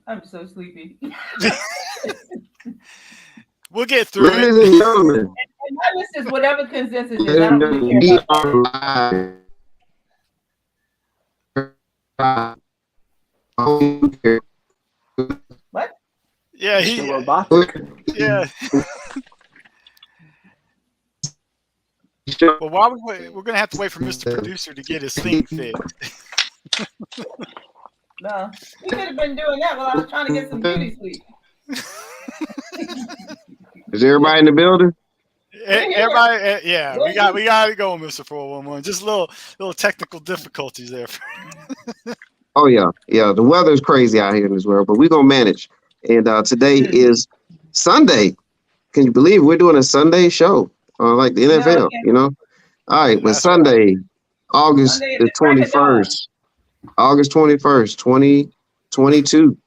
I'm so sleepy. We'll get through it. Ladies and gentlemen, And my list is whatever consensus is. ladies I and don't really gentlemen, care we about are that. live. What? Yeah, Mr. Robotic. yeah. Well, while we wait, we're gonna have to wait for Mr. Producer to get his thing fixed. No. You could have been doing that while I was trying to get some beauty sleep. Is everybody in the building? Everybody, yeah, we got it going, Mr. 411. Just little technical difficulties there. Oh yeah. The weather's crazy out here in this world, but we're gonna manage. And today is Sunday. Can you believe we're doing a Sunday show? Like the NFL, you know? All right, but Sunday, August Sunday at the the crack of dawn. 21st. August 21st, 2022.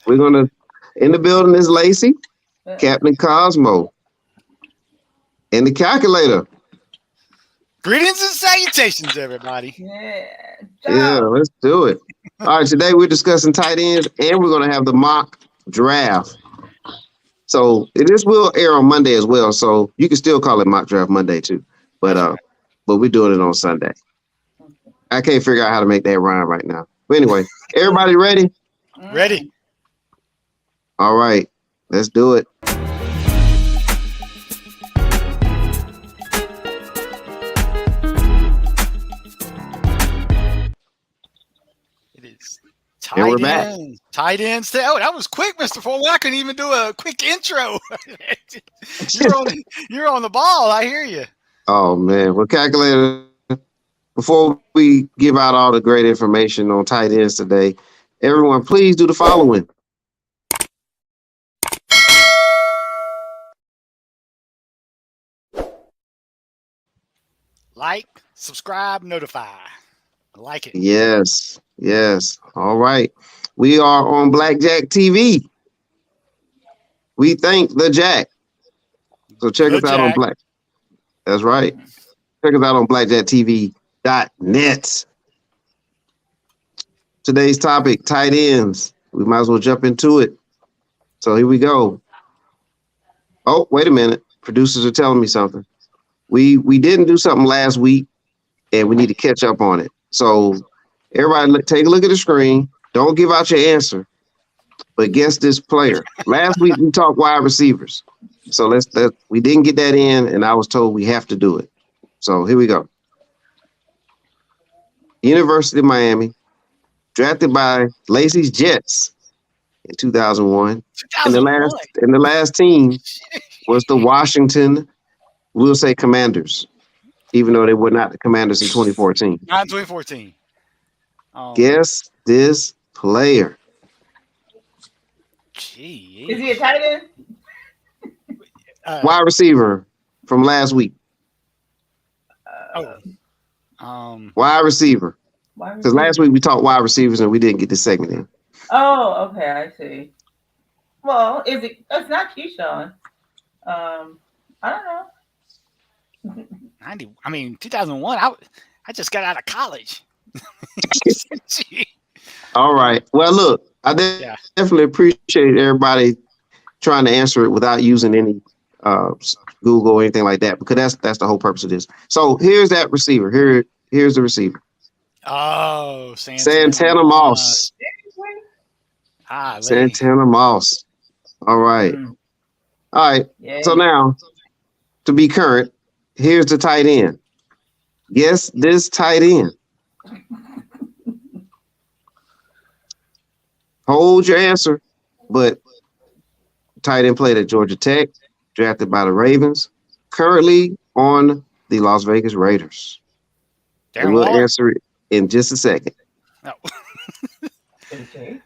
We're gonna in the building is Lacey, Captain Cosmo, and the calculator. Greetings and salutations, everybody. Yeah, let's do it. All right, today we're discussing tight ends, and we're gonna have the mock draft. So this will air on Monday as well, so you can still call it mock draft Monday too. But we're doing it on Sunday. I can't figure out how to make that rhyme right now. But anyway, everybody ready? Ready. All right, let's do it. It is And we're tight back. ends. Tight ends. Oh, that was quick, Mr. Foreman. I couldn't even do a quick intro. You're on the ball. I hear you. Oh man, well, calculator. Before we give out all the great information on tight ends today, everyone, please do the following. Like, subscribe, notify. I like it. Yes. All right. We are on Blackjack TV. We thank the Jack. So check us out on Black. That's right. Check us out on blackjacktv.net. Today's topic, tight ends. We might as well jump into it. So here we go. Oh, wait a minute. Producers are telling me something. We didn't do something last week, and we need to catch up on it. So everybody take a look at the screen. Don't give out your answer, but guess this player. Last week we talked wide receivers. So we didn't get that in, and I was told we have to do it. So here we go. University of Miami, drafted by Lacey's Jets in 2001. And the last team was the Washington, we'll say Commanders, even though they were not the Commanders in 2014. Not in 2014. Guess this player. Gee. Is he a tight end? Wide receiver from last week. Wide receiver. Because last week we talked wide receivers and we didn't get this segment in. Oh, okay, I see. Well, it's not Keyshawn. I don't know. 2001. I just got out of college. All right. Well, look, I definitely appreciate everybody trying to answer it without using any Google or anything like that, because that's the whole purpose of this. So here's that receiver. Here's the receiver. Oh, Santana Moss. Santana Moss. All right. All right. Yeah. So now, to be current, here's the tight end. Guess this tight end. Hold your answer, but tight end played at Georgia Tech, drafted by the Ravens, currently on the Las Vegas Raiders. And we'll answer it in just a second. No. Okay.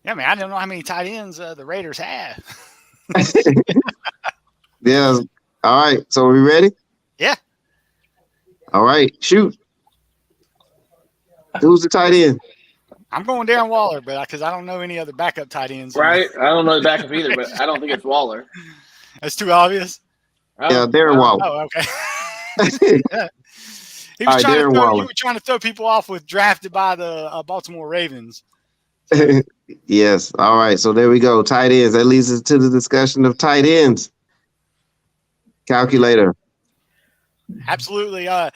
Yeah, man, I don't know how many tight ends the Raiders have. Yeah. All right. So are we ready? Yeah. All right. Shoot. Who's the tight end? I'm going Darren Waller, but because I don't know any other backup tight ends. Right. I don't know the backup either, but I don't think it's Waller. That's too obvious. Yeah, Darren Waller. Oh, okay. He All was right, trying to Darren throw. Waller. You were trying to throw people off with drafted by the Baltimore Ravens. Yes. All right. So there we go. Tight ends. That leads us to the discussion of tight ends. Calculator. Absolutely. I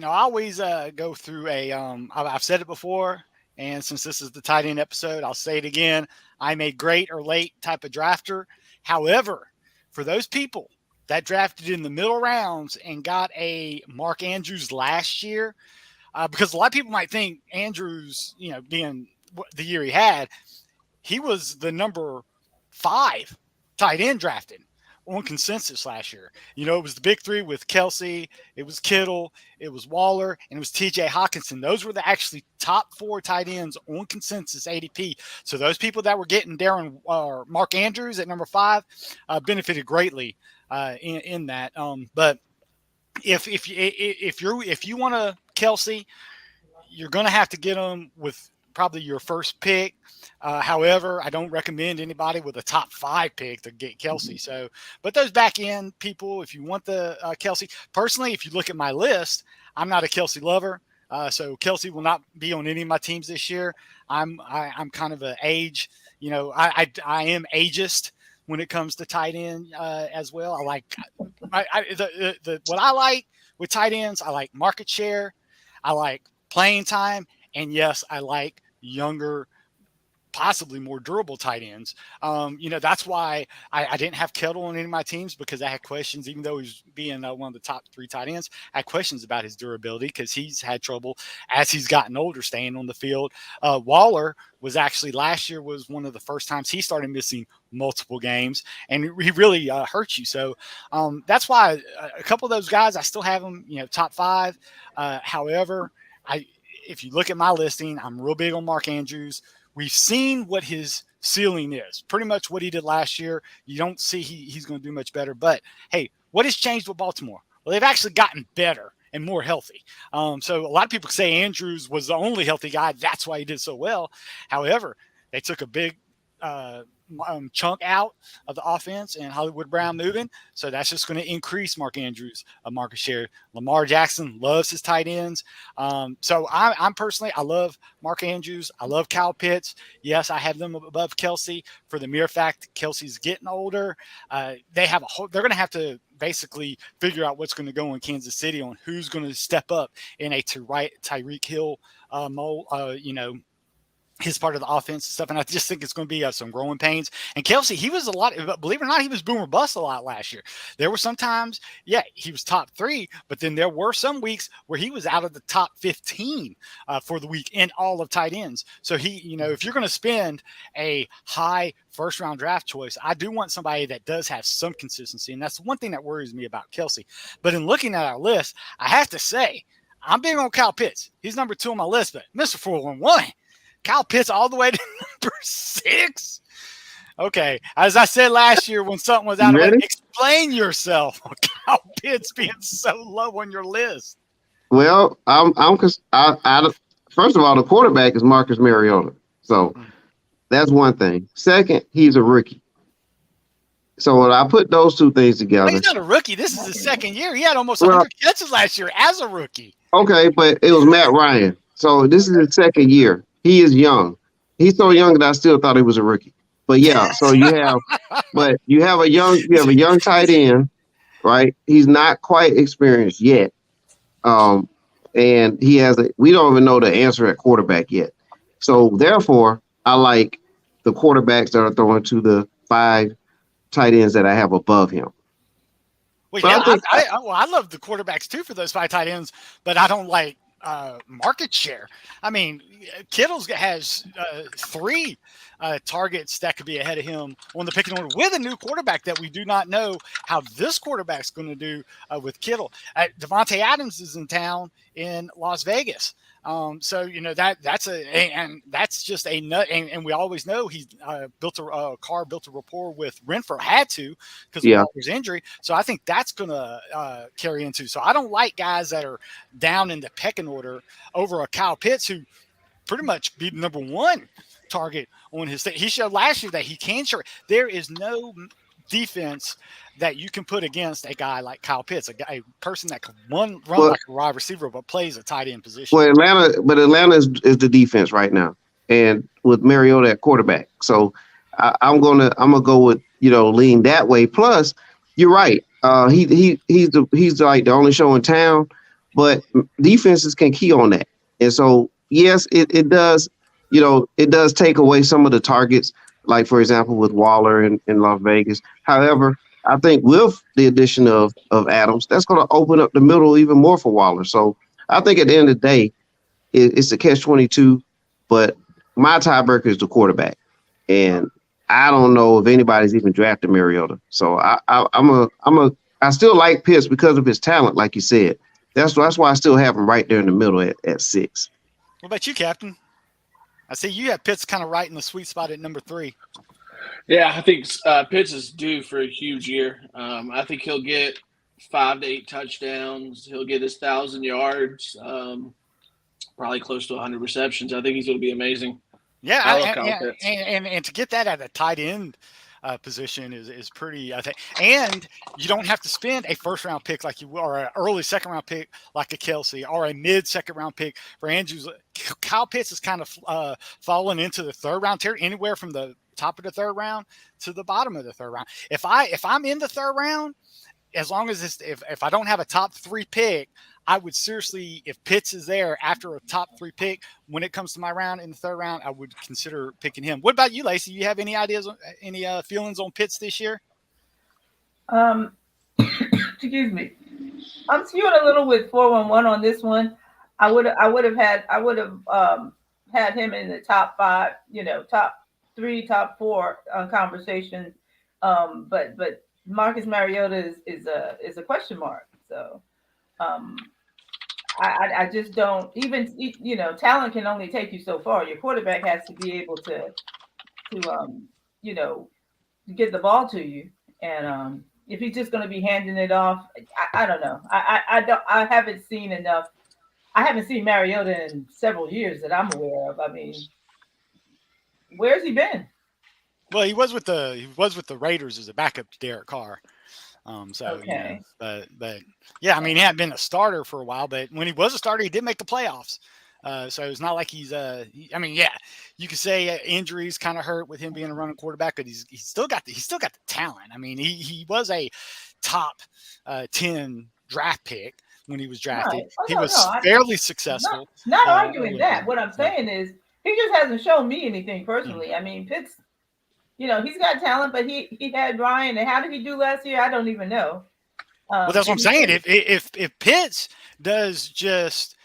always go through a. I've said it before, and since this is the tight end episode, I'll say it again. I'm a great or late type of drafter. However, for those people that drafted in the middle rounds and got a Mark Andrews last year, because a lot of people might think Andrews, being the year he was the number 5 tight end drafted on consensus last year. It was the big 3 with Kelsey, it was Kittle, it was Waller, and it was TJ Hawkinson. Those were the actually top 4 tight ends on consensus ADP. So those people that were getting Darren or Mark Andrews at number 5 benefited greatly in that. But if you want a Kelsey, you're going to have to get them with probably your first pick. However, I don't recommend anybody with a top 5 pick to get Kelsey. So, but those back end people, if you want the Kelsey, personally, if you look at my list, I'm not a Kelsey lover. So Kelsey will not be on any of my teams this year. I'm kind of an age, I am ageist when it comes to tight end as well. I like what I like with tight ends. I like market share. I like playing time. And yes, I like younger, possibly more durable tight ends. That's why I didn't have Kettle on any of my teams, because I had questions, even though he's being one of the top 3 tight ends, I had questions about his durability because he's had trouble as he's gotten older staying on the field. Waller was actually last year was one of the first times he started missing multiple games, and he really hurt you. So that's why a couple of those guys, I still have them, top 5. However, if you look at my listing, I'm real big on Mark Andrews. We've seen what his ceiling is, pretty much what he did last year. You don't see he's going to do much better. But, hey, what has changed with Baltimore? Well, they've actually gotten better and more healthy. So a lot of people say Andrews was the only healthy guy. That's why he did so well. However, they took a big chunk out of the offense and Hollywood Brown moving. So that's just going to increase Mark Andrews' market share. Lamar Jackson loves his tight ends. So I'm personally, I love Mark Andrews. I love Kyle Pitts. Yes, I have them above Kelsey for the mere fact Kelsey's getting older. They're going to have to basically figure out what's going to go in Kansas City on who's going to step up in a Tyreek Hill his part of the offense and stuff. And I just think it's going to be some growing pains. And Kelsey, he was believe it or not, he was boom or bust a lot last year. There were some times, he was top 3, but then there were some weeks where he was out of the top 15 for the week in all of tight ends. So if you're going to spend a high first round draft choice, I do want somebody that does have some consistency. And that's one thing that worries me about Kelsey. But in looking at our list, I have to say, I'm big on Kyle Pitts. He's number 2 on my list, but Mr. 411, Kyle Pitts all the way to number 6. Okay. As I said last year when something was out of it, explain yourself. Kyle Pitts being so low on your list. Well, first of all, the quarterback is Marcus Mariota. So that's one thing. Second, he's a rookie. So when I put those 2 things together. He's not a rookie. This is his second year. He had almost 100 catches last year as a rookie. Okay, but it was Matt Ryan. So this is his second year. He is young. He's so young that I still thought he was a rookie. But yeah, so you have a young tight end, right? He's not quite experienced yet. And we don't even know the answer at quarterback yet. So therefore, I like the quarterbacks that are throwing to the 5 tight ends that I have above him. Well, I love the quarterbacks too for those 5 tight ends, but I don't like market share. I mean, Kittle's has 3 targets that could be ahead of him on the picking order with a new quarterback that we do not know how this quarterback's going to do with Kittle. Devontae Adams is in town in Las Vegas. So that's just a nut, and we always know he's built a rapport with Renfro, had to because of Walker's injury. So I think that's going to carry into. So I don't like guys that are down in the pecking order over a Kyle Pitts who pretty much be number 1 target on his thing. He showed last year that he can share. There is no defense that you can put against a guy like Kyle Pitts, a person that can run Well- like a wide receiver but plays a tight end position. Well, Atlanta is the defense right now, and with Mariota at quarterback. So I'm gonna go with lean that way. Plus, you're right. He's like the only show in town, but defenses can key on that. And so yes, it does. It does take away some of the targets, like for example with Waller in Las Vegas. However, I think with the addition of Adams, that's going to open up the middle even more for Waller. So I think at the end of the day, it's a catch-22. But my tiebreaker is the quarterback, and I don't know if anybody's even drafted Mariota. So I still like Pitts because of his talent, like you said. That's why I still have him right there in the middle at 6. What about you, Captain? I see you have Pitts kind of right in the sweet spot at number 3. Yeah, I think Pitts is due for a huge year. I think he'll get 5 to 8 touchdowns. He'll get his 1,000 yards, probably close to 100 receptions. I think he's going to be amazing. Yeah, and to get that at a tight end position is pretty, I think. And you don't have to spend a first-round pick like you will, or an early second-round pick like a Kelsey, or a mid-second-round pick for Andrews. Kyle Pitts is kind of fallen into the third-round tier, anywhere from the top of the third round to the bottom of the third round. If I'm in the third round, as long as if I don't have a top 3 pick, I would seriously, if Pitts is there after a top 3 pick, when it comes to my round in the third round, I would consider picking him. What about you, Lacey? You have any ideas, any feelings on Pitts this year? Excuse me. I'm skewing a little with 411 on this one. I would have had him in the top 5, top 3, top 4 conversation. But Marcus Mariota is a question mark. So I just don't, even talent can only take you so far. Your quarterback has to be able to get the ball to you. And if he's just going to be handing it off, I don't know. I haven't seen enough. I haven't seen Mariota in several years that I'm aware of. I mean, where's he been? Well, he was with the Raiders as a backup to Derek Carr. Okay. But yeah, I mean, he hadn't been a starter for a while, but when he was a starter, he did make the playoffs. So it's not like he's you could say injuries kind of hurt with him being a running quarterback, but he's still got the talent. I mean, he was a top 10 draft pick when he was drafted. Right. He was fairly successful. Not arguing that. What I'm saying is he just hasn't shown me anything personally. I mean, Pitts, he's got talent, but he had Ryan. And how did he do last year? I don't even know. Well, that's what I'm saying. If Pitts does just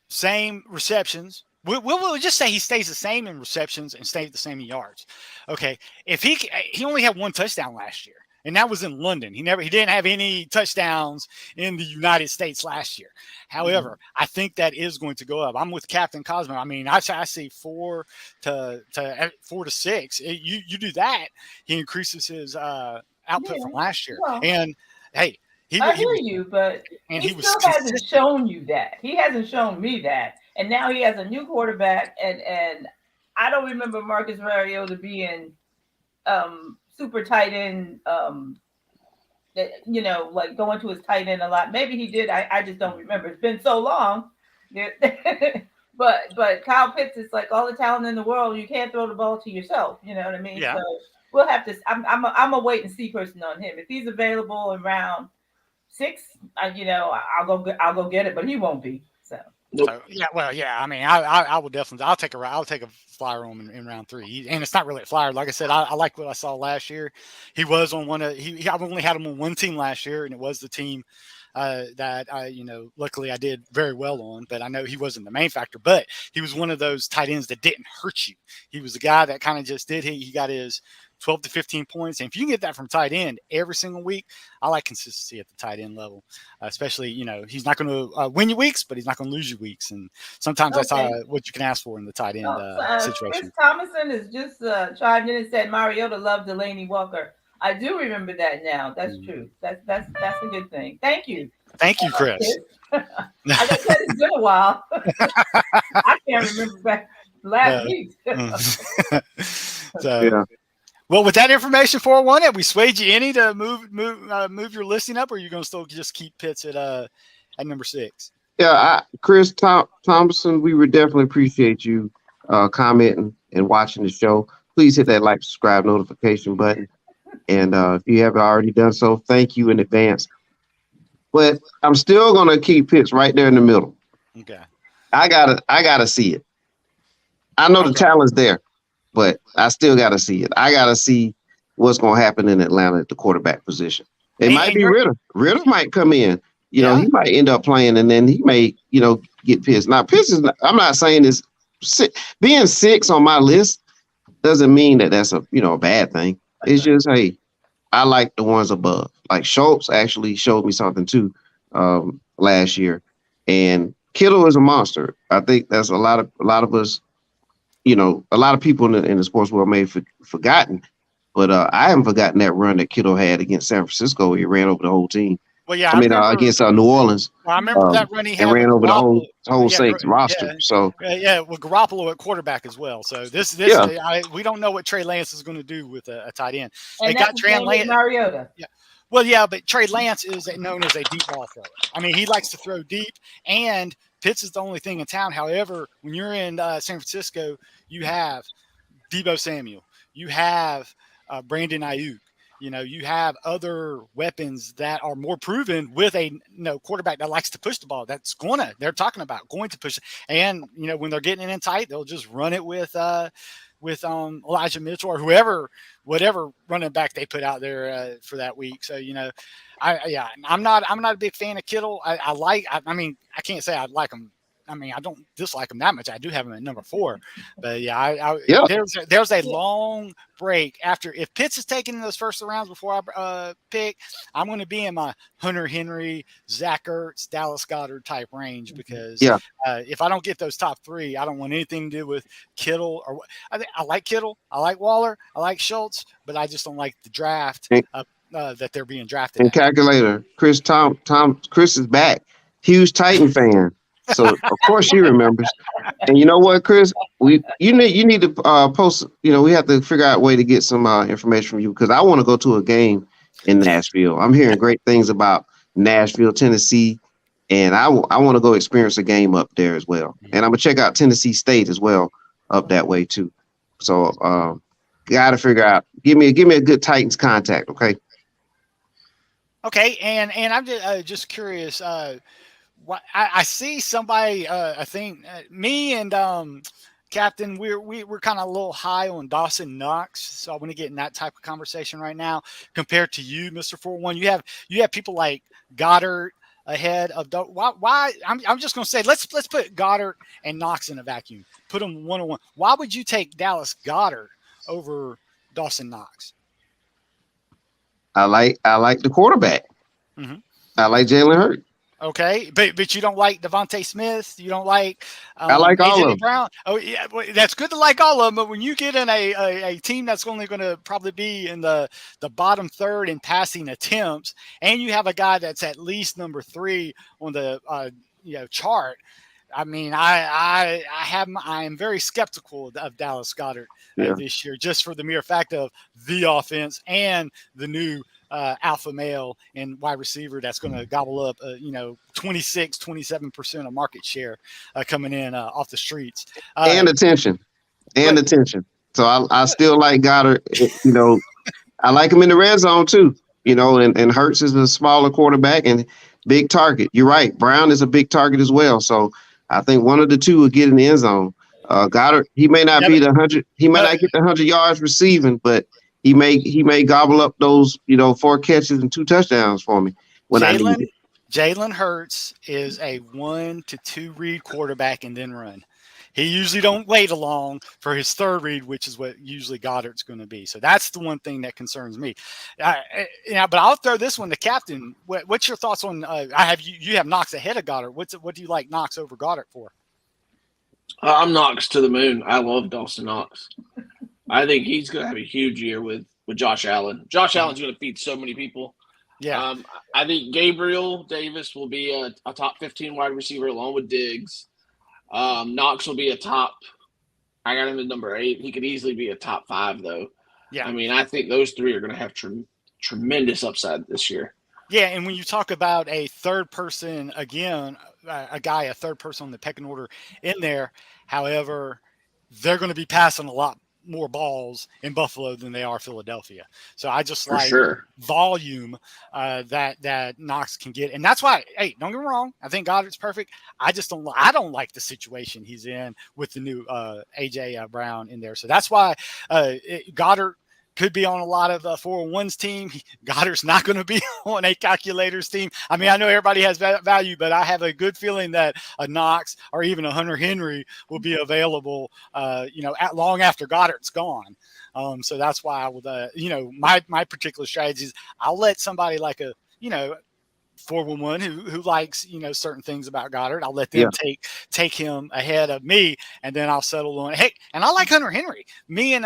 same receptions, we'll just say he stays the same in receptions and stays the same in yards. Okay, if he only had 1 touchdown last year, and that was in London. He didn't have any touchdowns in the United States last year. However, I think that is going to go up. I'm with Captain Cosmo. I mean, I see 4 to 6. You do that, he increases his output from last year. Well, and hey, I hear you, but he still hasn't shown you that. He hasn't shown me that. And now he has a new quarterback, and I don't remember Marcus Mariota being super tight end, like going to his tight end a lot. Maybe he did. I just don't remember. It's been so long. But Kyle Pitts is like all the talent in the world. You can't throw the ball to yourself. You know what I mean? Yeah. So we'll have to. I'm a wait and see person on him. If he's available in round 6, I'll go get it. But he won't be. So. Nope. So, yeah. I mean, I will definitely. I'll take a flyer on him in round 3. And it's not really a flyer. Like I said, I like what I saw last year. He was on one of. I've only had him on one team last year, and it was the team that I, luckily I did very well on. But I know he wasn't the main factor. But he was one of those tight ends that didn't hurt you. He was the guy that kind of just did. He got his 12 to 15 points. And if you can get that from tight end every single week, I like consistency at the tight end level, especially, he's not going to win you weeks, but he's not going to lose you weeks. And sometimes that's what you can ask for in the tight end situation. Chris Thomason has just chimed in and said Mariota loved Delaney Walker. I do remember that now. That's true. That's a good thing. Thank you. Thank you, Chris. I just said it's been a while. I can't remember back last week. So, Yeah. Well, with that information, 401, have we swayed you any to move your listing up, or are you going to still just keep Pitts at number 6? Yeah, Chris Thompson, we would definitely appreciate you commenting and watching the show. Please hit that like, subscribe, notification button. And if you haven't already done so, thank you in advance. But I'm still gonna keep Pitts right there in the middle. Okay. I gotta see it. I know the talent's there, but I still gotta see it. I gotta see what's gonna happen in Atlanta at the quarterback position. It might be Ritter. Ritter might come in. You know, he might end up playing, and then he may, get Pitts. Now, Pitts is. I'm not saying this. Being 6 on my list doesn't mean that that's a bad thing. It's just, hey, I like the ones above. Like Schultz actually showed me something too last year, and Kittle is a monster. I think that's a lot of us. A lot of people in the sports world may have forgotten, but I haven't forgotten that run that Kittle had against San Francisco. He ran over the whole team. Well, yeah, I mean, against New Orleans. Well, I remember that run he had. And ran over Garoppolo, the whole Saints roster. So with Garoppolo at quarterback as well. So we don't know what Trey Lance is going to do with a tight end. And they got Trey Lance. Mariota. Yeah. Well, yeah, but Trey Lance is known as a deep ball thrower. I mean, he likes to throw deep, and Pitts is the only thing in town. However, when you're in San Francisco, you have Deebo Samuel, you have Brandon Ayuk. You have other weapons that are more proven with a quarterback that likes to push the ball. They're talking about going to push. And, when they're getting it in tight, they'll just run it with Elijah Mitchell or whatever running back they put out there for that week. So, I'm not a big fan of Kittle. I can't say I like him. I mean, I don't dislike him that much. I do have him at number 4, but there's a long break after. If Pitts is taken in those first rounds before I pick, I'm going to be in my Hunter Henry, Zach Ertz, Dallas Goedert type range because if I don't get those top 3, I don't want anything to do with Kittle or I like Kittle, I like Waller, I like Schultz, but I just don't like the draft that they're being drafted. And calculator, Chris is back, huge Titan fan. So of course she remembers. And you know what, Chris? You need to post. We have to figure out a way to get some information from you because I want to go to a game in Nashville. I'm hearing great things about Nashville, Tennessee, and I want to go experience a game up there as well. And I'm gonna check out Tennessee State as well up that way too. So got to figure out. Give me a good Titans contact, okay? Okay, and I'm just curious. I see somebody. I think me and Captain, we're kind of a little high on Dawson Knox, so I want to get in that type of conversation right now. Compared to you, Mr. 4-1, you have people like Goddard ahead of why? I'm just going to say let's put Goddard and Knox in a vacuum. Put them 1-on-1. Why would you take Dallas Goedert over Dawson Knox? I like the quarterback. Mm-hmm. I like Jalen Hurts. Okay, but you don't like Devontae Smith. You don't like. I like all of them. Brown. Oh yeah, well, that's good to like all of them. But when you get in a team that's only going to probably be in the bottom third in passing attempts, and you have a guy that's at least number 3 on the chart. I mean, I am very skeptical of Dallas Goedert this year, just for the mere fact of the offense and the new alpha male and wide receiver that's going to gobble up, 27% of market share coming in off the streets. And attention. So I still like Goddard. I like him in the red zone too. And Hurts is a smaller quarterback and big target. You're right. Brown is a big target as well. So I think one of the two will get in the end zone. Goddard, he may not be the 100. He may not get the 100 yards receiving, but he may gobble up those 4 catches and 2 touchdowns for me when I need it. Jalen Hurts is a 1 to 2 read quarterback and then run. He usually don't wait along for his 3rd read, which is what usually Goddard's going to be. So that's the one thing that concerns me. But I'll throw this one to Captain. What's your thoughts on? You have Knox ahead of Goddard. What do you like Knox over Goddard for? I'm Knox to the moon. I love Dawson Knox. I think he's going to have a huge year with Josh Allen. Josh Allen's going to feed so many people. Yeah. I think Gabriel Davis will be a top 15 wide receiver along with Diggs. Knox will be a top. I got him at number 8. He could easily be a top 5 though. Yeah. I mean, I think those three are going to have tremendous upside this year. Yeah, and when you talk about a third person again, a third person on the pecking order in there, however, they're going to be passing a lot more balls in Buffalo than they are Philadelphia. So I just For like sure. volume that Knox can get, and that's why. Hey, don't get me wrong. I think Goddard's perfect. I just don't. I don't like the situation he's in with the new AJ Brown in there. So that's why Goddard could be on a lot of 401's team. Goddard's not going to be on a calculator's team. I mean, I know everybody has value, but I have a good feeling that a Knox or even a Hunter Henry will be available, long after Goddard's gone. So that's why I would, my particular strategy is I'll let somebody like 411 who likes certain things about Goddard. I'll let them take him ahead of me, and then I'll settle on. Hey, and I like Hunter Henry. Me and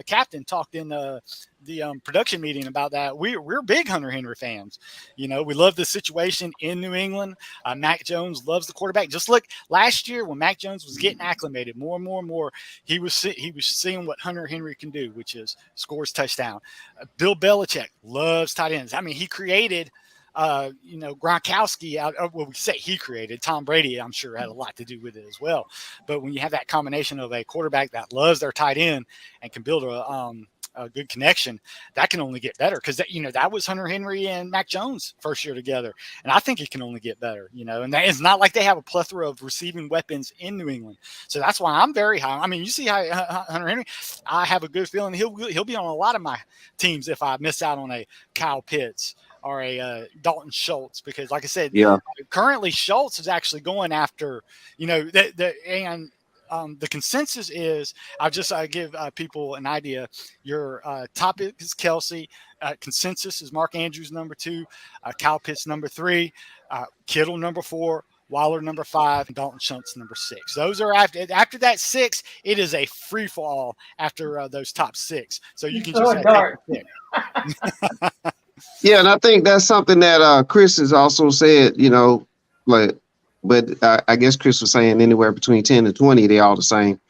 Captain talked in the production meeting about that. We're big Hunter Henry fans. We love the situation in New England. Mac Jones loves the quarterback. Just look last year when Mac Jones was getting acclimated more and more. He was seeing what Hunter Henry can do, which is scores touchdown. Bill Belichick loves tight ends. I mean, he created Gronkowski out of what we say he created. Tom Brady, I'm sure, had a lot to do with it as well. But when you have that combination of a quarterback that loves their tight end and can build a good connection, that can only get better because that was Hunter Henry and Mac Jones first year together, and I think it can only get better. And that, it's not like they have a plethora of receiving weapons in New England, so that's why I'm very high. I mean, you see how Hunter Henry, I have a good feeling he'll be on a lot of my teams if I miss out on a Kyle Pitts or a Dalton Schultz, because like I said, currently Schultz is actually going after, the consensus is, I'll give people an idea. Your top is Kelsey. Consensus is Mark Andrews number 2, Kyle Pitts number 3, Kittle number 4, Waller number 5, and Dalton Schultz number 6. Those are after that 6. It is a free fall after those top 6. So you can just take a pick. Yeah, and I think that's something that Chris has also said. But I guess Chris was saying anywhere between 10 and 20, they all the same.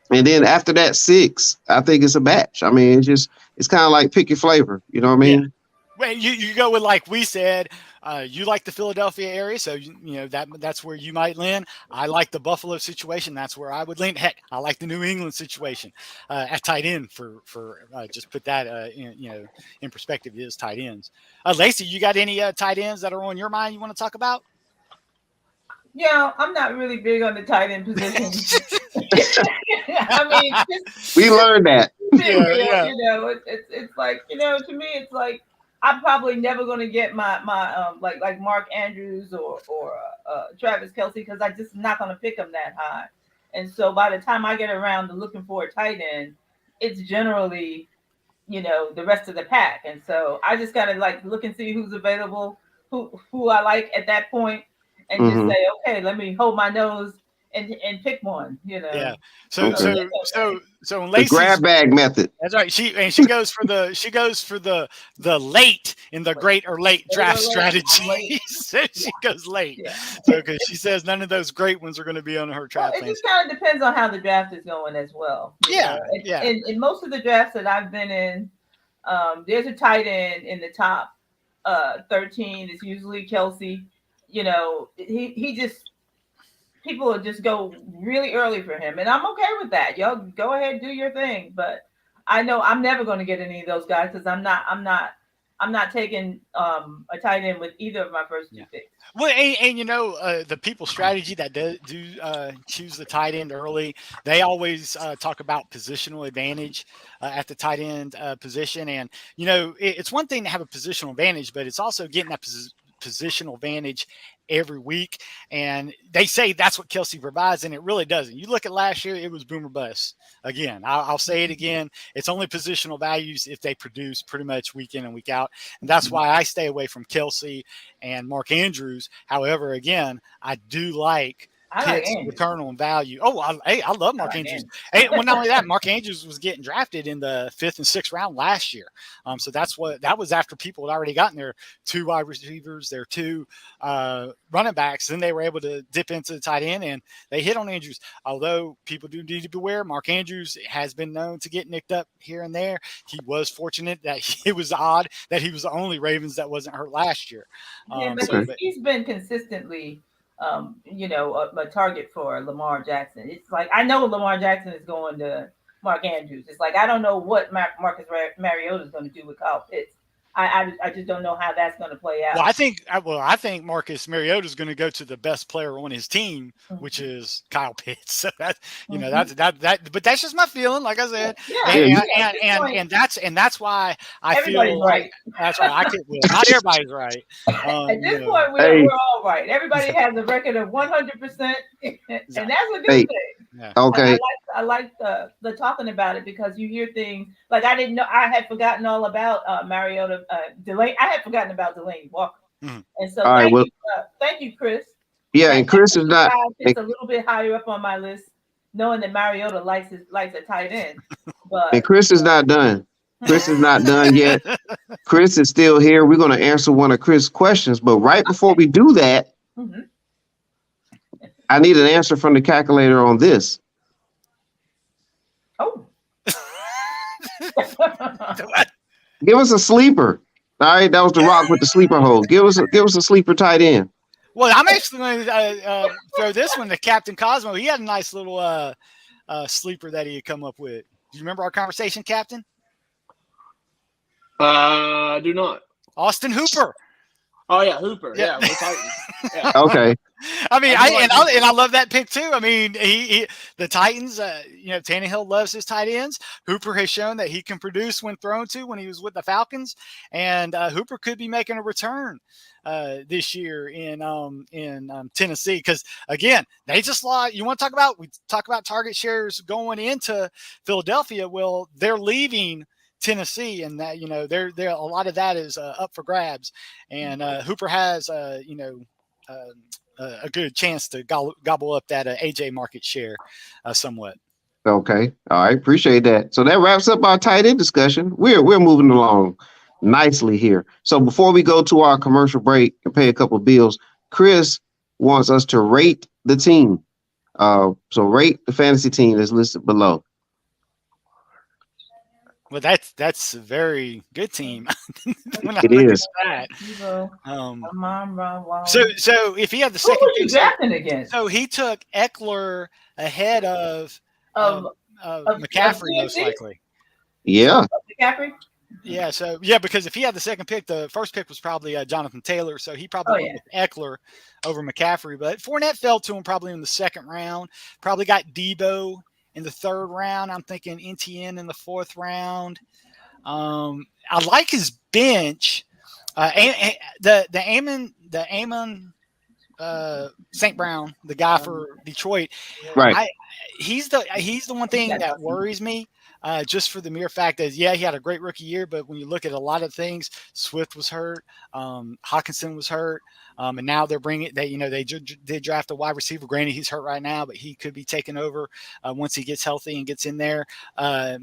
And then after that 6, I think it's a batch. I mean, it's kind of like pick your flavor. You know what I mean? Yeah. Well, you go with, like we said, you like the Philadelphia area, so that's where you might land. I like the Buffalo situation. That's where I would land. Heck, I like the New England situation at tight end for just put that in perspective. It is tight ends. Lacey, you got any tight ends that are on your mind you want to talk about? Yeah, I'm not really big on the tight end position. I mean, we learned that. It's like, to me, it's like I'm probably never going to get my like Mark Andrews or Travis Kelce, because I just not going to pick them that high. And so by the time I get around to looking for a tight end, it's generally the rest of the pack. And so I just gotta like look and see who's available, who I like at that point, and just say, okay, let me hold my nose and pick one. Yeah. So when the grab bag method. That's right. She goes for the late in the great or late draft strategy. So she goes late. Yeah. So because she says none of those great ones are going to be on her draft. It just kind of depends on how the draft is going as well. Yeah. In most of the drafts that I've been in, there's a tight end in the top 13. It's usually Kelsey. He just, people will just go really early for him, and I'm okay with that. Y'all go ahead, do your thing. But I know I'm never going to get any of those guys because I'm not taking a tight end with either of my first 2 picks. Well, and the people strategy that do choose the tight end early, they always talk about positional advantage at the tight end position, and it's one thing to have a positional advantage, but it's also getting that positional advantage every week. And they say that's what Kelsey provides, and it really doesn't. You look at last year, it was boomer bust. Again, I'll say it again. It's only positional values if they produce pretty much week in and week out. And that's why I stay away from Kelsey and Mark Andrews. However, again, I do like I like Pitt's Andrews. return on value. Oh, I love Mark Andrews. Hey, well, not only that, Mark Andrews was getting drafted in the 5th and 6th round last year. So that was after people had already gotten their 2 wide receivers, their 2 running backs. Then they were able to dip into the tight end, and they hit on Andrews. Although people do need to beware, Mark Andrews has been known to get nicked up here and there. He was fortunate that it was odd that he was the only Ravens that wasn't hurt last year. Yeah, but he's been consistently, a target for Lamar Jackson. It's like I know Lamar Jackson is going to Mark Andrews. It's like I don't know what Marcus Mariota is going to do with Kyle Pitts. I just don't know how that's going to play out. Well, I think Marcus Mariota is going to go to the best player on his team, which is Kyle Pitts. So that but that's just my feeling. Like I said, and that's why everybody's feel right. That's why I could. Well, not everybody's right. At this point, we're all right. Everybody has a record of 100%, and that's a good thing. Yeah. Okay. I like the talking about it because you hear things like I didn't know. I had forgotten all about Mariota Delaney. I had forgotten about Delaney Walker, and so thank you, Chris. Yeah, and Chris is not. It's a little bit higher up on my list, knowing that Mariota likes a tight end. But and Chris is not done. Chris is not done yet. Chris is still here. We're going to answer one of Chris' questions, but right before we do that. I need an answer from the calculator on this. Oh. Give us a sleeper. All right, that was the Rock with the sleeper hole. Give us a sleeper tight end. Well, I'm actually going to throw this one to Captain Cosmo. He had a nice little sleeper that he had come up with. Do you remember our conversation, Captain? I do not. Austin Hooper. Oh yeah, Hooper. Yeah, yeah. Okay. I mean, I love that pick too. I mean, the Titans. Tannehill loves his tight ends. Hooper has shown that he can produce when thrown to when he was with the Falcons, and Hooper could be making a return this year in Tennessee because again, they just lost. We talk about target shares going into Philadelphia. Well, they're leaving Tennessee, and that they're a lot of that is up for grabs, and Hooper has a good chance to gobble up that AJ market share somewhat. Okay, all right, appreciate that. So that wraps up our tight end discussion. We're moving along nicely here. So before we go to our commercial break and pay a couple of bills, Chris wants us to rate the team. So rate the fantasy team that's listed below. Well, that's a very good team. It is. So if he had the second, who were you drafting against? So he took Eckler ahead of McCaffrey, most likely. Yeah. McCaffrey. Yeah. So because if he had the second pick, the first pick was probably Jonathan Taylor, so he probably went with Eckler over McCaffrey. But Fournette fell to him probably in the second round. Probably got Debo in the third round. I'm thinking NTN in the fourth round. I like his bench. The Amon St. Brown, the guy for Detroit. Right. He's the one thing that worries me. Just for the mere fact that he had a great rookie year, but when you look at a lot of things, Swift was hurt, Hawkinson was hurt, and now they're bringing they did draft a wide receiver. Granted, he's hurt right now, but he could be taking over once he gets healthy and gets in there. I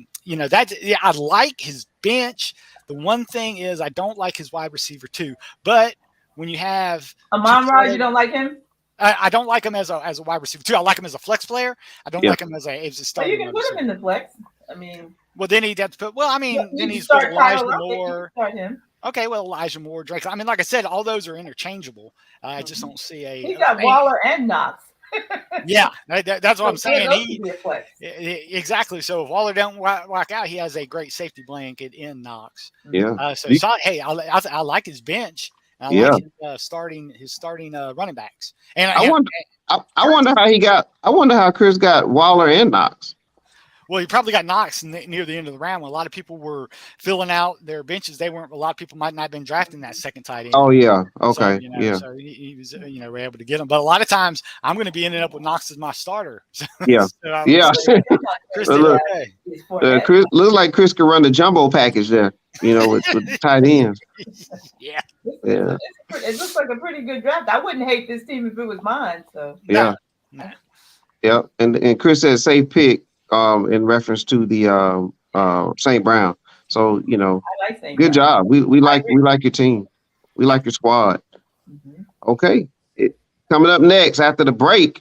like his bench. The one thing is I don't like his wide receiver too. But when you have Amon-Ra, you don't like him? I don't like him as a wide receiver too. I like him as a flex player. I don't like him as a starter. You can put him in the flex. I mean, well, then he'd have to put. Well, I mean, then he's put Elijah Moore. Start him. Okay, well, Elijah Moore, Drake. I mean, like I said, all those are interchangeable. I just don't see a. He's got Waller and Knox. Yeah, that's what I'm saying. Exactly. So if Waller don't walk out, he has a great safety blanket in Knox. Yeah. I like his bench. I like his starting running backs. And I wonder how he got. I wonder how Chris got Waller and Knox. Well, he probably got Knox near the end of the round when a lot of people were filling out their benches. A lot of people might not have been drafting that second tight end. Oh yeah, okay, So he was were able to get him. But a lot of times I'm going to be ending up with Knox as my starter. Yeah, Chris looks like Chris could run the jumbo package there. With tight ends. Yeah. It looks like a pretty good draft. I wouldn't hate this team if it was mine. So No, Nah. Yep. And Chris said safe pick in reference to the St. Brown. So, I like St. good Brown. job. We I like agree. your team. We like your squad. Mm-hmm. Okay. Coming up next after the break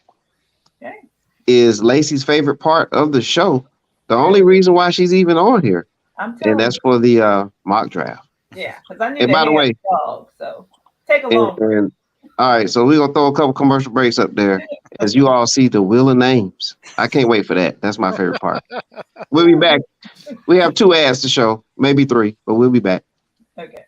Okay. is Lacey's favorite part of the show. The only reason why she's even on here. I'm And telling that's you. for the mock draft. Yeah, because I need And to by the have way, a dog. So take a and, long break. and all right, so we're gonna throw a couple commercial breaks up there as you all see the wheel of names. I can't wait for that. That's my favorite part. We'll be back. We have 2 ads to show, maybe 3, but we'll be back. Okay.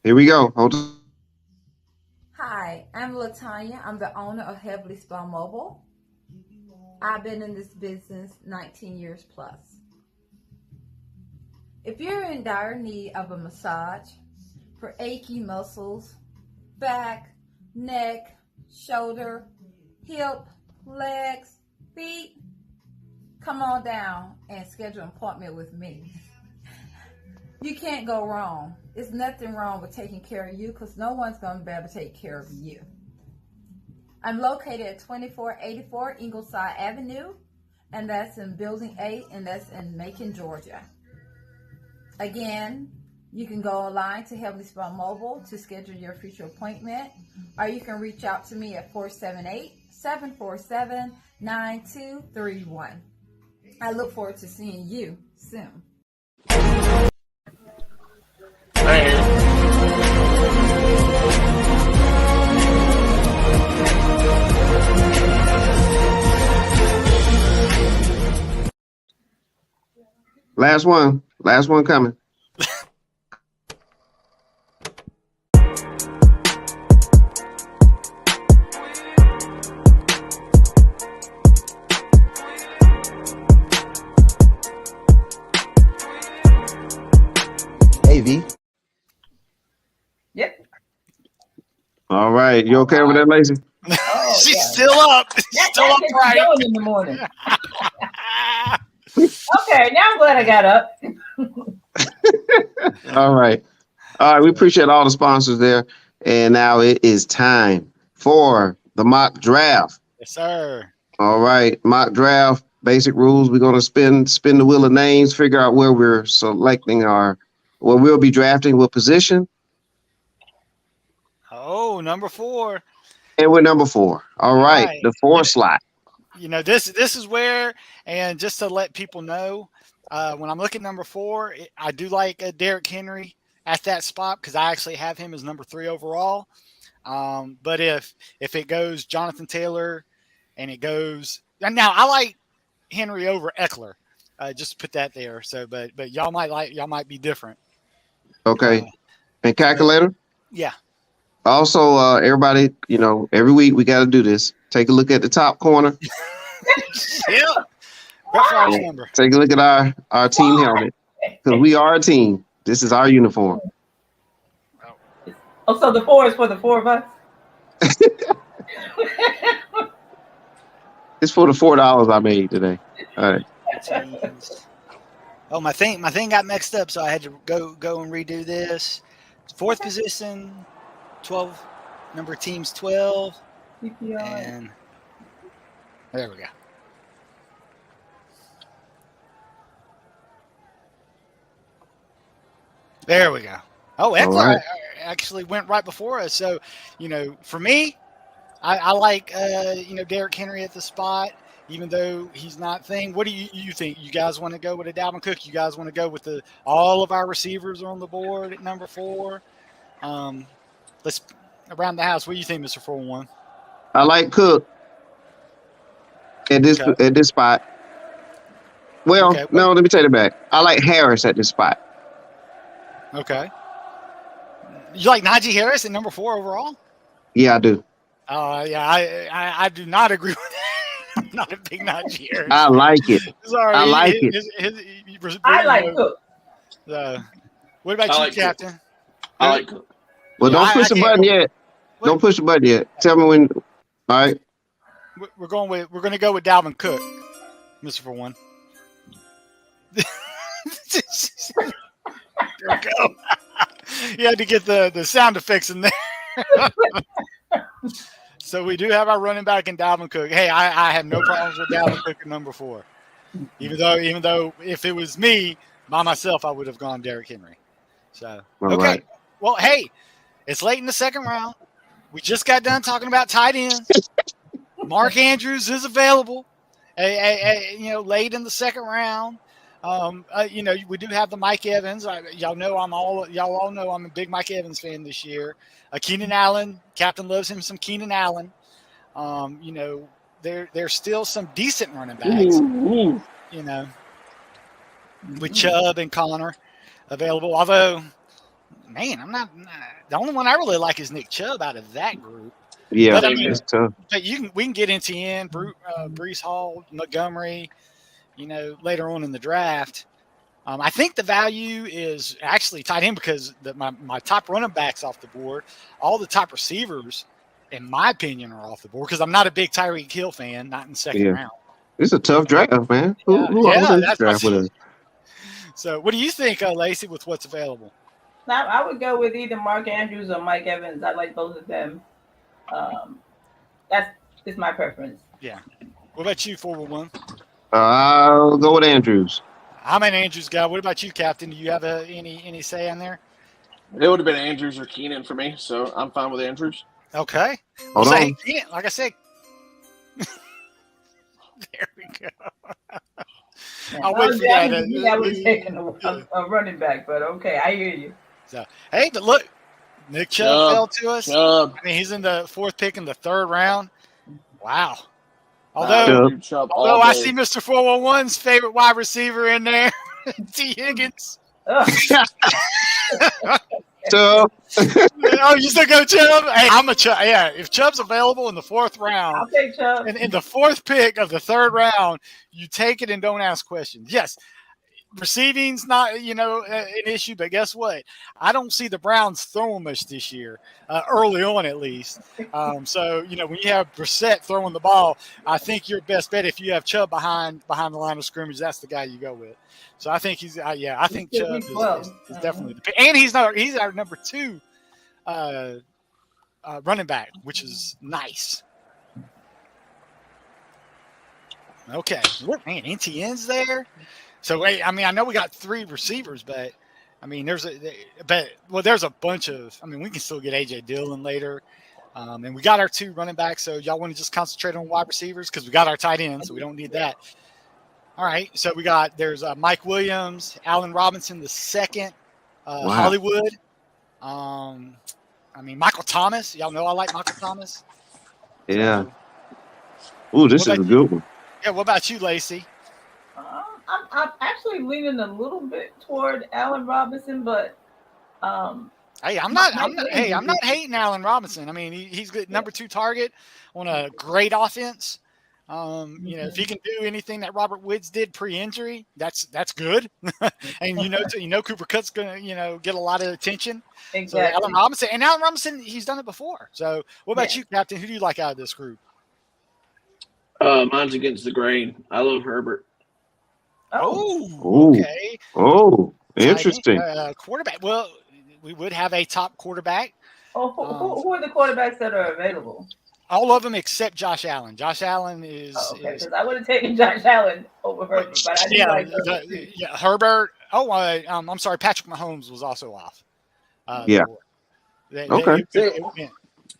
Here we go. Hold on. Hi, I'm Latanya. I'm the owner of Heavily Spa Mobile. I've been in this business 19 years plus. If you're in dire need of a massage for achy muscles, back, neck, shoulder, hip, legs, feet, come on down and schedule an appointment with me. You can't go wrong. There's nothing wrong with taking care of you because no one's going to be able to take care of you. I'm located at 2484 Ingleside Avenue, and that's in Building 8, and that's in Macon, Georgia. Again, you can go online to Heavenly Spa Mobile to schedule your future appointment, or you can reach out to me at 478-747-9231. I look forward to seeing you soon. Last one coming. Hey, V. Yep. All right. You okay with that, Lacey? Oh, She's yeah. still up. Still That gets me upright. going in the morning. Okay, now I'm glad I got up. All right. We appreciate all the sponsors there. And now it is time for the mock draft. Yes, sir. All right. Mock draft, basic rules. We're going to spin the wheel of names, figure out where we're selecting where we'll be drafting, what position. Oh, number 4. And we're number 4. All right. The 4 slot. This is where, and just to let people know, when I'm looking at number 4, I do like Derrick Henry at that spot because I actually have him as number 3 overall. But if it goes Jonathan Taylor and it goes, and now I like Henry over Eckler, just to put that there. So, but y'all might be different. Okay. And calculator. Yeah. Also, everybody, every week we got to do this. Take a look at the top corner. Yeah. Reference number. Take a look at our team helmet because we are a team. This is our uniform. Oh, so the 4 is for the 4 of us? It's for the $4 I made today. All right. Oh, my thing got mixed up, so I had to go and redo this. 4th position, 12 number teams 12, and there we go. There we go. Oh, Eckler actually went right before us. So, for me, I like Derrick Henry at the spot, even though he's not thing. What do you think? You guys want to go with a Dalvin Cook? You guys want to go with all of our receivers on the board at number 4? let's around the house. What do you think, Mr. 411? I like Cook at this spot. Well, Okay. no, let me take it back. I like Harris at this spot. Okay. You like Najee Harris at number 4 overall? Yeah, I do. Yeah, I do not agree with that. I'm not a big Najee Harris. I like it. Sorry, I like it. I like Cook. What about you, Captain? I like Cook. Well, don't push the button yet. Don't push the button yet. Tell me when. All right. We're going to go with Dalvin Cook, Mr. For one. There we go. You had to get the sound effects in there. So we do have our running back in Dalvin Cook. Hey, I have no problems with Dalvin Cook at number 4. Even though if it was me by myself, I would have gone Derrick Henry. So All okay. right. Well, hey, it's late in the second round. We just got done talking about tight ends. Mark Andrews is available. Late in the second round. We do have the Mike Evans. Y'all all know I'm a big Mike Evans fan this year. Keenan Allen, Captain loves him some Keenan Allen. There's still some decent running backs. Ooh. With Chubb and Connor available. Although, man, I'm not the only one I really like is Nick Chubb out of that group. Yeah, But, it's tough. But we can get into Brees Hall, Montgomery, later on in the draft. I think the value is actually tied in because my top running backs off the board, all the top receivers, in my opinion, are off the board because I'm not a big Tyreek Hill fan, not in the second round. It's a tough draft, man. Who else in this draft with us? So, what do you think, Lacey, with what's available? Now, I would go with either Mark Andrews or Mike Evans. I like both of them. That's just my preference. Yeah. What about you, 411? I'll go with Andrews. I'm an Andrews guy. What about you, Captain? Do you have any say in there? It would have been Andrews or Keenan for me, so I'm fine with Andrews. Okay. Hold on. Keenan, like I said. There we go. I'll wait for that. I would have taken a running back, but okay, I hear you. So, hey, but look, Nick Chubb fell to us. Chubb. I mean, he's in the 4th pick in the 3rd round. Wow. Although I see Mr. 411's favorite wide receiver in there, T. Higgins. Chubb. Oh, you still go Chubb? Hey, I'm a Chubb. Yeah, if Chubb's available in the 4th round, I'll take Chubb. And in the 4th pick of the 3rd round, you take it and don't ask questions. Yes, receiving's not an issue, but guess what? I don't see the Browns throwing much this year, early on at least. So when you have Brissett throwing the ball, I think your best bet if you have Chubb behind the line of scrimmage, that's the guy you go with. So I think he's I think Chubb is definitely the pick, and he's our number 2 running back, which is nice. Okay, look, man, NTN's there. So I know we got 3 receivers, but I mean there's a bunch of. I mean we can still get AJ Dillon later, and we got our 2 running backs. So y'all want to just concentrate on wide receivers because we got our tight end, so we don't need that. All right, so there's Mike Williams, Allen Robinson the 2nd, Wow. Hollywood. Michael Thomas. Y'all know I like Michael Thomas. Yeah. Ooh, this is a good one. Yeah. What about you, Lacey? I'm actually leaning a little bit toward Allen Robinson, but hey, I'm not hating Allen Robinson. I mean, he's good number 2 target on a great offense. If he can do anything that Robert Woods did pre-injury, that's good. And Cooper Kupp's gonna get a lot of attention. Exactly. So Allen Robinson, he's done it before. So what about you, Captain? Who do you like out of this group? Mine's against the grain. I love Herbert. Oh, okay. Oh, interesting. Quarterback. Well, we would have a top quarterback. Oh, who are the quarterbacks that are available? All of them except Josh Allen. Josh Allen is. Okay, because I would have taken Josh Allen over Herbert, but I do like Herbert. Herbert. Oh, I'm sorry. Patrick Mahomes was also off. Yeah. Okay.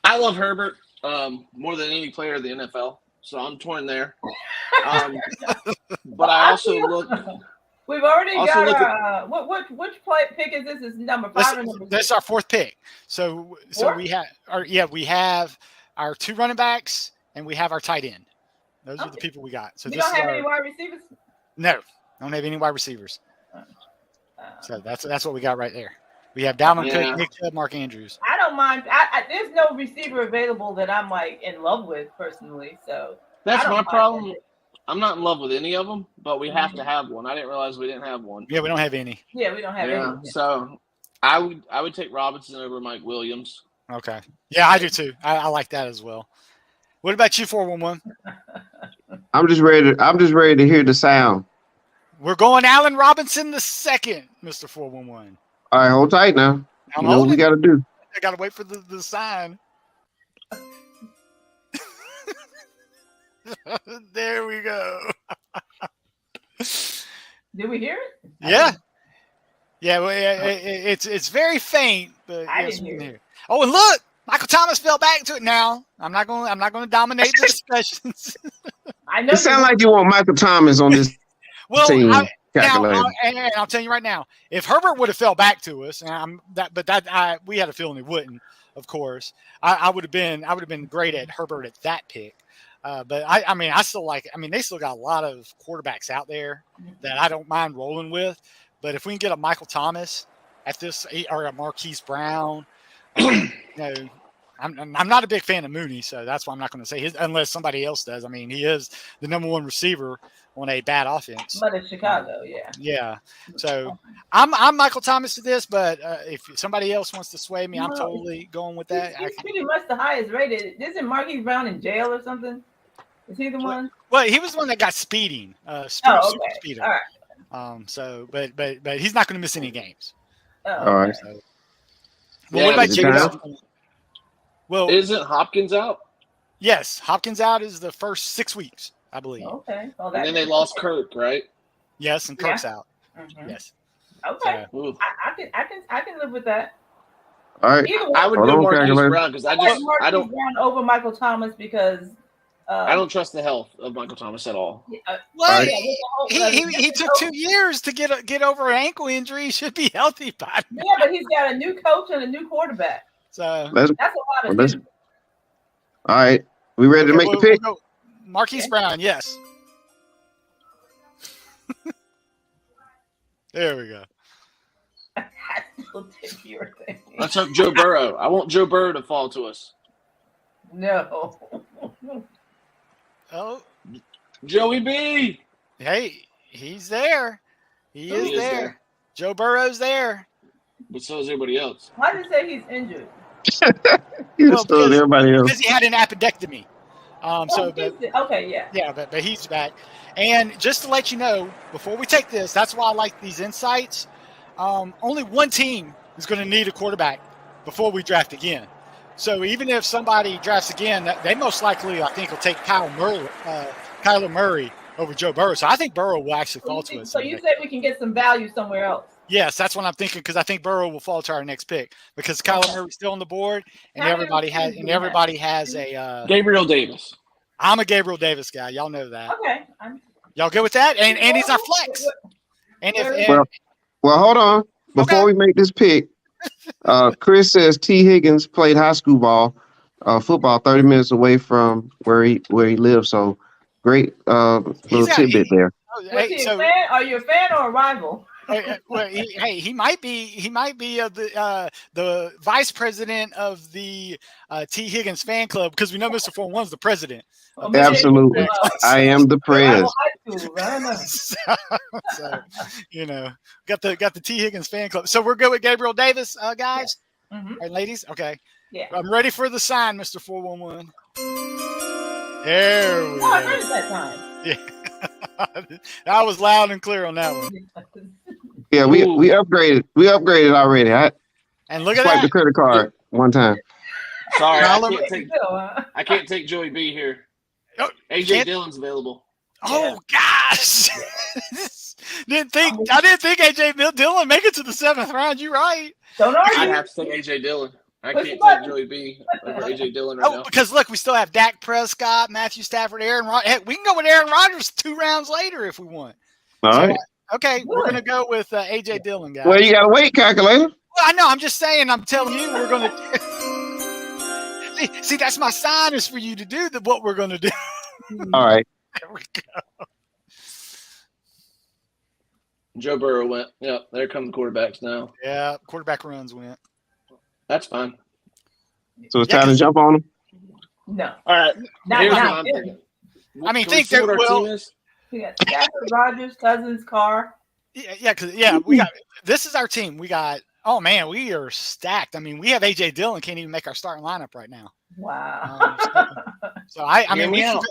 I love Herbert more than any player in the NFL, so I'm torn there. But I also look. We've already Also got look at- our which pick is this? Is number 5 or number 6? That's our 4th pick. So Four? we have our 2 running backs and we have our tight end. Those are the people we got. So You this don't is have any wide receivers? No, don't have any wide receivers. Uh, So that's what we got right there. We have Dalvin Cook, Nick Chubb, Mark Andrews. I don't mind. There's no receiver available that I'm like in love with personally. So That's I don't my mind problem. it. I'm not in love with any of them, but we have to have one. I didn't realize we didn't have one. Yeah, we don't have any. Yeah, we don't have any. So I would take Robinson over Mike Williams. Okay. Yeah, I do too. I like that as well. What about you, 411? I'm just ready to hear the sound. We're going Allen Robinson the second, Mr. 411. All right, hold tight now. I'm You know what we holding. got to do. I got to wait for the sign. There we go. Did we hear it? Yeah. Yeah, well, it's very faint, but I yes, didn't we hear can hear. Oh, and look, Michael Thomas fell back to it now. I'm not going to dominate the discussions. I know. It sounds like you want Michael Thomas on this Well, team. now, calculator. and I'll tell you right now, if Herbert would have fell back to us, and we had a feeling he wouldn't. Of course, I would have been great at Herbert at that pick. But I mean, they still got a lot of quarterbacks out there that I don't mind rolling with. But if we can get a Michael Thomas at this, or a Marquise Brown, I'm not a big fan of Mooney, so that's why I'm not going to say his unless somebody else does. I mean, he is the number 1 receiver on a bad offense. But it's Chicago, yeah. Yeah. So I'm Michael Thomas to this, but if somebody else wants to sway me, I'm totally going with that. He's pretty much the highest rated. Isn't Marquise Brown in jail or something? Is he the one? Well, he was the one that got speeding. Okay. Speeder. All right. So, but he's not going to miss any games. Oh, All right. So, well, what about you? Well, Isn't Hopkins out? Yes, Hopkins out is the first 6 weeks, I believe. Okay. Well, And then they lost Kirk, right? Yes, and Kirk's out. Mhm. Yes. Okay. Ooh. I can live with that. All right. Either way, I would Hold go on, Marquise calculator. Brown because I Marquise Brown over Michael Thomas because I don't trust the health of Michael Thomas at all. Well, Right. he took 2 years to get over an ankle injury. He should be healthy by now. Yeah, but he's got a new coach and a new quarterback. So Let's, That's a lot of let's- things. all right. We ready to make the pick? we'll go Marquise Brown, yes. There we go. Let's hope Joe Burrow. I want Joe Burrow to fall to us. No. Oh, Joey B. hey, he's there. He is He is there. there. Joe Burrow's there. But so is everybody else. Why did you say he's injured? You Well, still everybody else. Because he had an appendectomy. Okay, yeah. Yeah, but he's back. And just to let you know, before we take this, that's why I like these insights. Only one team is going to need a quarterback before we draft again. So even if somebody drafts again, they most likely, I think, will take Kyler Murray over Joe Burrow. So I think Burrow will actually fall to us. So you said we can get some value somewhere else. Yes, that's what I'm thinking because I think Burrow will fall to our next pick because Kyler Murray's still on the board and everybody has a Gabriel Davis. I'm a Gabriel Davis guy. Y'all know that. Okay. Y'all good with that? And he's our flex. And Well, hold on. Before we make this pick, Chris says T. Higgins played high school football 30 minutes away from where he lives. So great little tidbit there. Are you a fan or a rival? Well, he might be the vice president of the T. Higgins fan club because we know Mr. 411's the president. Absolutely. I am the prez. So, got the T. Higgins fan club. So we're good with Gabriel Davis, guys. Yeah. Mm-hmm. All right, ladies. Okay. Yeah. I'm ready for the sign, Mr. 411. There we go. I heard it that time. Yeah. I was loud and clear on that one. Yeah, we upgraded. We upgraded already. I And look at swiped that. the credit card one time. Sorry, Kyler- I can't take Joey B here. Oh, AJ can't- Dillon's available. Oh gosh! I didn't think AJ Dillon make it to the 7th round. You right? Don't I'd argue. have to take AJ Dillon. I Push can't the button. take Joey B over AJ Dillon right now. Because look, we still have Dak Prescott, Matthew Stafford, Aaron Rodgers. Heck, we can go with Aaron Rodgers 2 rounds later if we want. All right. Okay, we're gonna go with AJ Dillon, guys. Well, you got to wait, calculator. Well, I know. I'm just saying. I'm telling you, we're gonna see. That's my sign is for you to do what we're gonna do. All right. There we go. Joe Burrow went. Yep, there come the quarterbacks now. Yeah, quarterback runs went. That's fine. So it's time to jump on them. No. All right. Not Here's what now. I'm thinking. I mean, Can we think see that what our well. team is? We got Stafford, Rogers, Cousins, Carr. Yeah, we got. This is our team. We got. Oh man, we are stacked. I mean, we have AJ Dillon can't even make our starting lineup right now. Wow. So I Hear mean, me we out.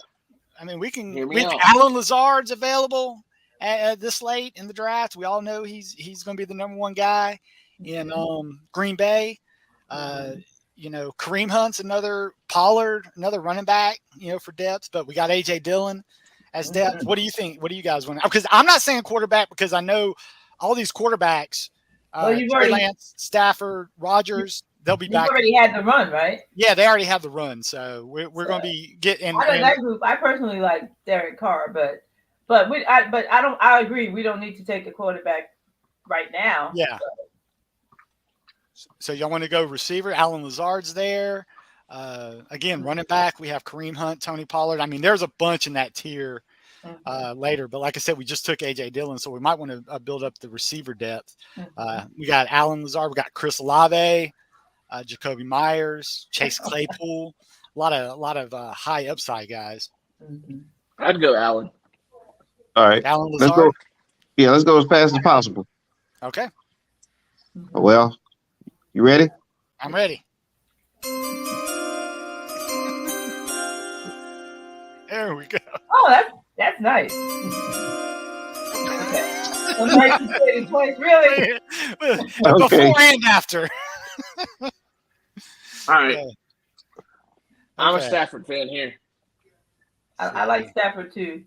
can. We can. Hear me We out. Alan Lazard's available at this late in the draft. We all know he's going to be the number one guy in Green Bay. Kareem Hunt's another Pollard, another running back. For depth, but we got AJ Dillon as depth. What do you think? What do you guys want? Because I'm not saying quarterback because I know all these quarterbacks. You've Trey already Lance, Stafford, Rodgers, they'll be you back. already had the run, right? Yeah, they already have the run, so we're going to be getting. Out of that group, I personally like Derek Carr, but I agree. We don't need to take a quarterback right now. Yeah. So y'all want to go receiver? Alan Lazard's there. Again, running back, we have Kareem Hunt, Tony Pollard. I mean, there's a bunch in that tier later. But like I said, we just took A.J. Dillon, so we might want to build up the receiver depth. We got Alan Lazard. We got Chris Olave, Jacoby Myers, Chase Claypool. A lot of high upside guys. I'd go Allen. All right. Alan Let's Lazard. go. Yeah, let's go as fast as possible. Okay. Well, you ready? I'm ready. There we go. Oh, that's nice. Okay. Nice to say it twice, really. Before and after. All right. Yeah. I'm a Okay. Stafford fan here. I like Stafford too.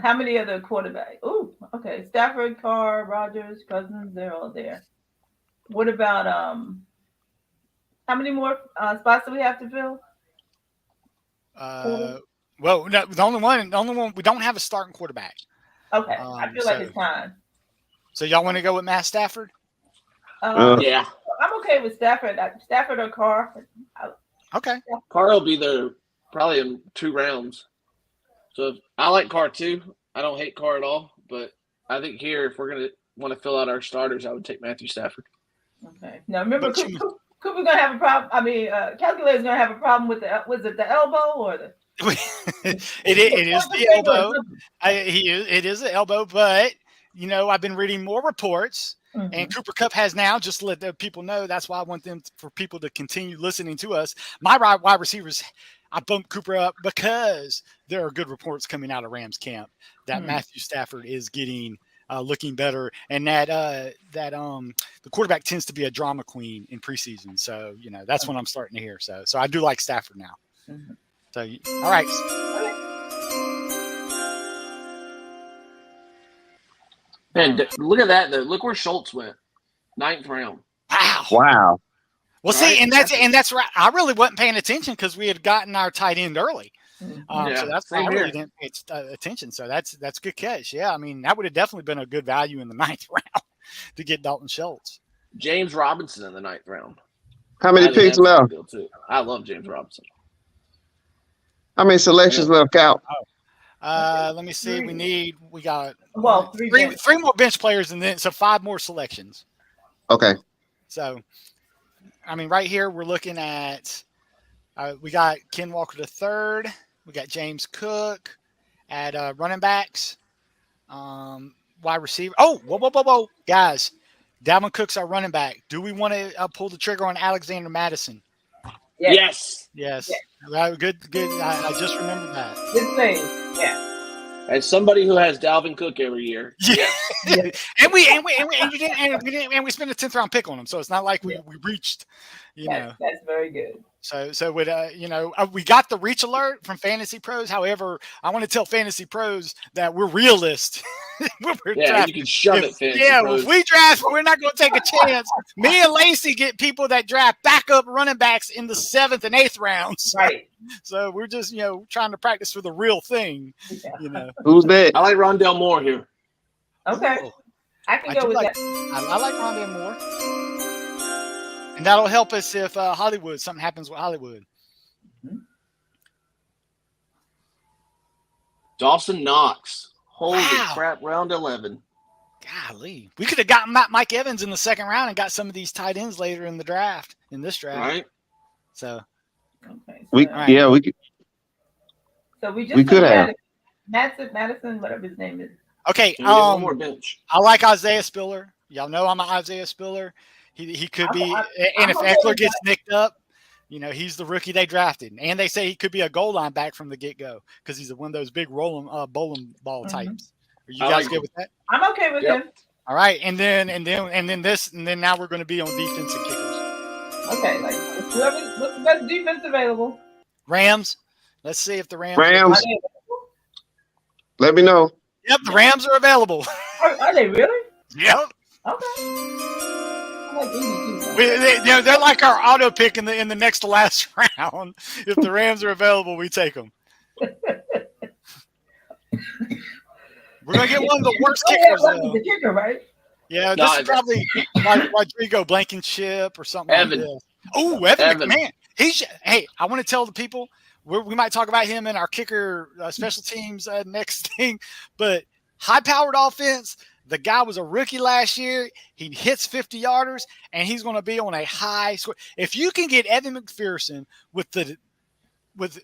How many other quarterbacks? Oh, okay. Stafford, Carr, Rogers, Cousins, they're all there. What about how many more spots do we have to fill? Well, no, the only one we don't have a starting quarterback. Okay, I feel like it's time. So y'all want to go with Matt Stafford? Yeah. I'm okay with Stafford. Stafford or Carr. Okay. Carr will be there probably in 2 rounds. So I like Carr too. I don't hate Carr at all, but I think here, if we're going to want to fill out our starters, I would take Matthew Stafford. Okay. Now remember, Cooper's gonna have a problem. I mean, Calculator's gonna have a problem with was it the elbow or the? it is the elbow. It is the elbow, but I've been reading more reports, and Cooper Kupp has now just to let the people know. That's why I want for people to continue listening to us. My wide receivers, I bumped Cooper up because there are good reports coming out of Rams camp that Matthew Stafford is getting. Looking better, and that the quarterback tends to be a drama queen in preseason. So that's when I'm starting to hear. So I do like Stafford now. So all right. Man, look at that though. Look where Schultz went, 9th round. Wow. Well, see, and that's right. I really wasn't paying attention because we had gotten our tight end early. So that's why I really didn't pay attention. So that's a good catch. Yeah, I mean that would have definitely been a good value in the 9th round to get Dalton Schultz. James Robinson in the 9th round. How many picks left? I love James Robinson. How many selections left out? Let me see. We got three more bench players, and then 5 more selections. Okay. So, I mean, right here we're looking at. We got Ken Walker III. We got James Cook at running backs, wide receiver. Oh, whoa, guys! Dalvin Cook's our running back. Do we want to pull the trigger on Alexander Madison? Yes. Good. I just remembered that. Good thing. Yeah. As somebody who has Dalvin Cook every year. Yeah. and we spent a 10th round pick on him, so it's not like we reached. That's very good. So with we got the reach alert from Fantasy Pros. However, I want to tell Fantasy Pros that we're realists. You can shove it. If we draft, we're not going to take a chance. Me and Lacey get people that draft backup running backs in the 7th and 8th rounds. Right. So we're just trying to practice for the real thing. Who's that? I like Rondell Moore here. Okay, Ooh, I can I go do with like. that. I like Rondé Moore, and that'll help us if Hollywood something happens with Hollywood. Dawson Knox. Holy Wow, crap! Round 11. golly, we could have gotten Mike Evans in the second round and got some of these tight ends later in the draft. In this draft, Right? so Okay, We all right. yeah so we we just took could have. Madison, whatever his name is. Okay, And we have one more bench. I like Isaiah Spiller. Y'all know I'm an Isaiah Spiller. He could be, and if okay Eckler with gets nicked up, he's the rookie they drafted, and they say he could be a goal line back from the get go because he's one of those big rolling bowling ball types. Are you I guys like good him. with that? I'm okay with Yep. him. All right, and then now we're going to be on defense and kickers. Okay, like what's the best defense available? Rams. Let's see if the Rams. Rams. Are they, Let me know. Yep, the Rams are available. are they really? Yep. Okay. I like Indy too. They're like our auto pick in the next to last round. If the Rams are available, we take them. We're gonna get one of the worst kickers. The kicker, right? Yeah, No, this is probably like Rodrigo Blankenship or something Evan. like this. Oh, Evan Evan. McMahon. Hey, I want to tell the people we might talk about him in our kicker special teams next thing, but high-powered offense. The guy was a rookie last year. He hits 50-yarders, and he's going to be on a high score. If you can get Evan McPherson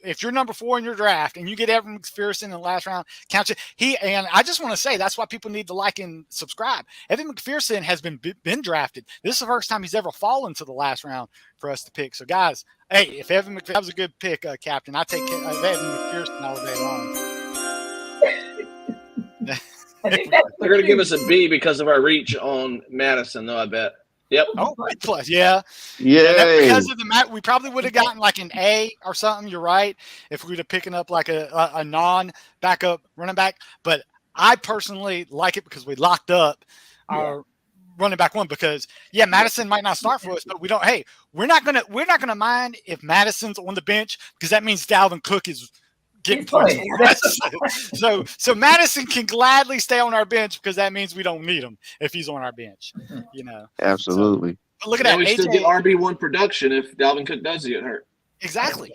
if you're number 4 in your draft and you get Evan McPherson in the last round, count you. And I just want to say that's why people need to like and subscribe. Evan McPherson has been drafted. This is the first time he's ever fallen to the last round for us to pick. So guys, hey, if Evan McPherson was a good pick, Captain, I take Evan McPherson all day long. I think that's They're going to give us a B because of our reach on Madison, though, I bet. Yep. Oh, plus, yeah. Yay. Because of the we probably would have gotten like an A or something. You're right. If we would have picking up like a non-backup running back, but I personally like it because we locked up our running back one. Because Madison might not start for us, but we don't. Hey, we're not gonna mind if Madison's on the bench because that means Dalvin Cook is getting points for us. So Madison can gladly stay on our bench because that means we don't need him if he's on our bench. Absolutely. But look at And that. we still AJ, get RB1 production if Dalvin Cook does get hurt. Exactly.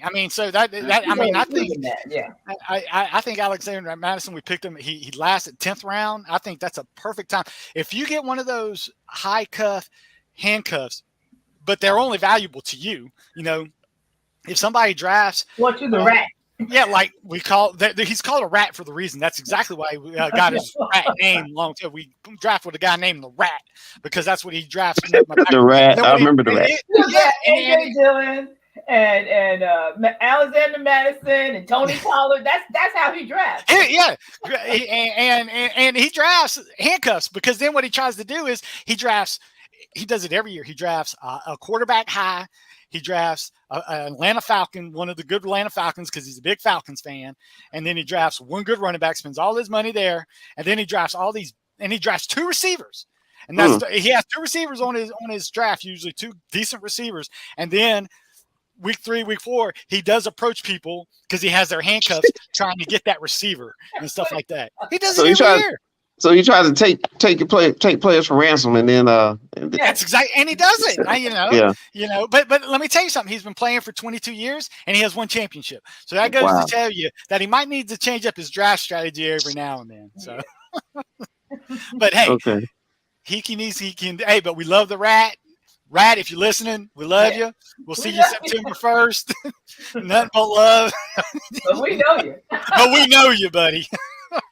I mean, so I think yeah. I think Alexander Madison, we picked him. He lasted 10th round. I think that's a perfect time. If you get one of those high cuff handcuffs, but they're only valuable to you, if somebody drafts What to the rat? Yeah, like we call he's called a rat for the reason. That's exactly why we got his rat name long time. We draft with a guy named the Rat because that's what he drafts. The Rat. I remember the Rat. Yeah, AJ Dillon and Alexander Madison and Tony Pollard. That's how he drafts. Yeah, and he drafts handcuffs because then what he tries to do is he does it every year. He drafts a quarterback high. He drafts an Atlanta Falcon, one of the good Atlanta Falcons, because he's a big Falcons fan. And then he drafts one good running back, spends all his money there. And then he drafts he drafts 2 receivers. And he has 2 receivers on his draft, usually 2 decent receivers. And then week 3, week 4, he does approach people because he has their handcuffs trying to get that receiver and stuff like that. He does it every year. So he tries to take players for ransom, and then that's exactly, and he does it. But let me tell you something. He's been playing for 22 years, and he has 1 championship. So that goes to tell you that he might need to change up his draft strategy every now and then. So, but hey, he can. Hey, but we love the Rat. Rat, if you're listening, we love you. We'll see you September 1st. Nothing but love. But we know you. But we know you, buddy.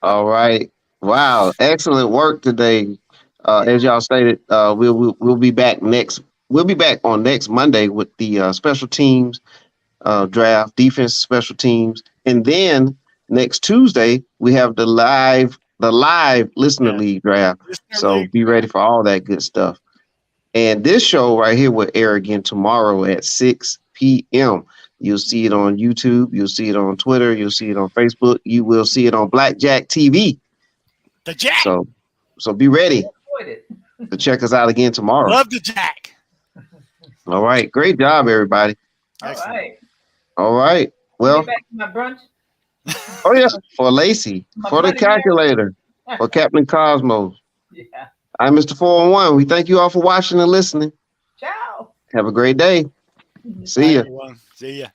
All right. Wow, excellent work today. As y'all stated, we'll be back next. We'll be back on next Monday with the special teams draft, defense, special teams, and then next Tuesday we have the live listener league draft. Be ready for all that good stuff. And this show right here will air again tomorrow at 6 p.m. You'll see it on YouTube. You'll see it on Twitter. You'll see it on Facebook. You will see it on Blackjack TV. The Jack. So be ready to check us out again tomorrow. Love the Jack. All right. Great job, everybody. All right. Well, back to my brunch. oh yeah, for Lacey, for the calculator. or Captain Cosmos. Yeah. I'm Mr. 411. We thank you all for watching and listening. Ciao. Have a great day. Bye, See ya. everyone. See ya.